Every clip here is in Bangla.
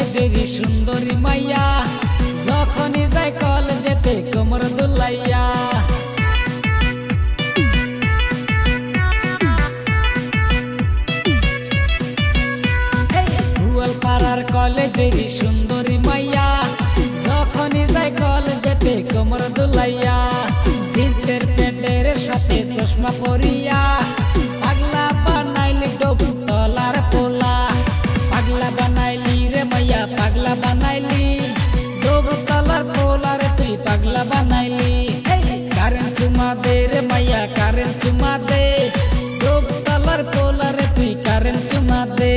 কলেজেরই সুন্দরী মাইয়া, যখনই যাই কলেজেতে কোমর দুলাইয়া। গোয়ালপাড়ার কলেজেরই সুন্দরী মাইয়া, যখনই যাই কলেজেতে কোমর দুলাইয়া। জিন্সের প্যান্টের সাথে চশমা পরিয়া, পাগলা বানাইলি ডোব তলার পোলা। পাগলা বানাইলি রে মাইয়া, পাগলা বানাইলি ডোব তলার পোলা রে তুই পাগলা বানাইলি। কারেন্ট চুমা দে রে মাইয়া, কারেন্ট চুমা দে ডোব তলার পোলা রে তুই কারেন্ট চুমা দে।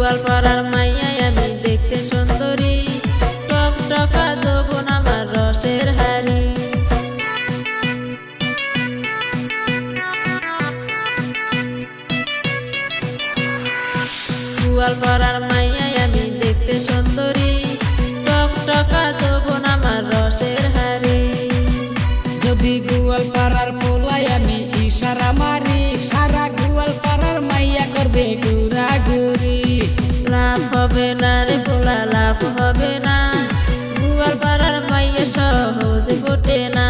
গোয়ালপাড়ার মাইয়া আমি দেখতে সুন্দরী, টকটকা যৌবন আমার রসের হাড়ি। গোয়ালপাড়ার মাইয়া আমি দেখতে সুন্দরী, টকটকা যৌবন আমার রসের হাড়ি। যদি গোয়ালপাড়ার পোলাই আমি ইশারা মারি, সারা গোয়ালপাড়ার মাইয়া করবে ঘুরাঘুরি। লাভ হবে না রে পোলা, লাভ হবে না, গোয়ালপাড়ার মাইয়া সহজে ফোটে না।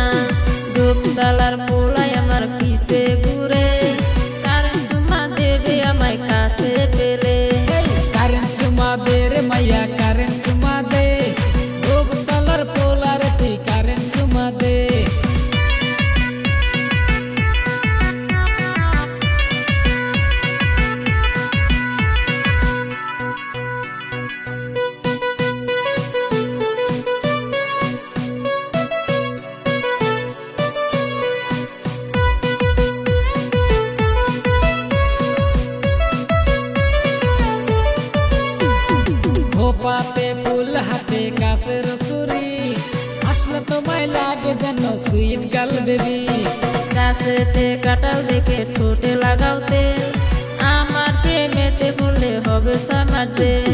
ডুবতলার পোলাই আমার পিছে ঘুরে, কারেন্ট চুমা দেবে আমায় কাছে পেলে। কারেন্ট চুমা দে রে মাইয়া, কারেন্ট চুমা দে ডুবতলার পোলা রে তুই কারেন্ট চুমা দে। খোপাতে ফুল হাতে গাছের সুরি, আসলে তোমায় লাগে যেন সুইট গার্ল বেবি। গাছেতে কাঁঠাল দেখে ঠোঁটে লাগাওতে, আমার প্রেমেতে বললে হবে সামার জেল।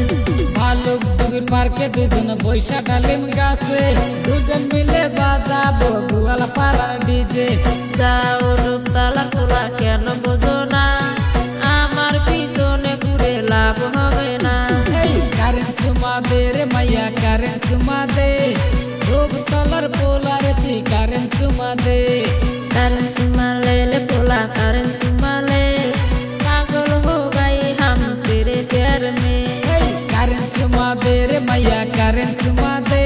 ভালুক ডুবির পার্কে দুজন বৈশা ডালিম গাছে, দুজন মিলে বাজাবো গোয়ালপাড়ার ডিজে। যাও ডুবতলার পোলা কেন বোঝো না, আমার পিছনে ঘুরে লাভ হবে না। কারেন্ট চুমা দে রে মাইয়া, কারেন্ট চুমা দে ডুবতলার পোলা রে তুই কারেন্ট চুমা দে। কারেন্ট चुमा ले ले पोला, कारेंट चुमा ले, पागल हो गई हम तेरे प्यार में। कारेंट चुमा दे रे मैया, कारेंट चुमा दे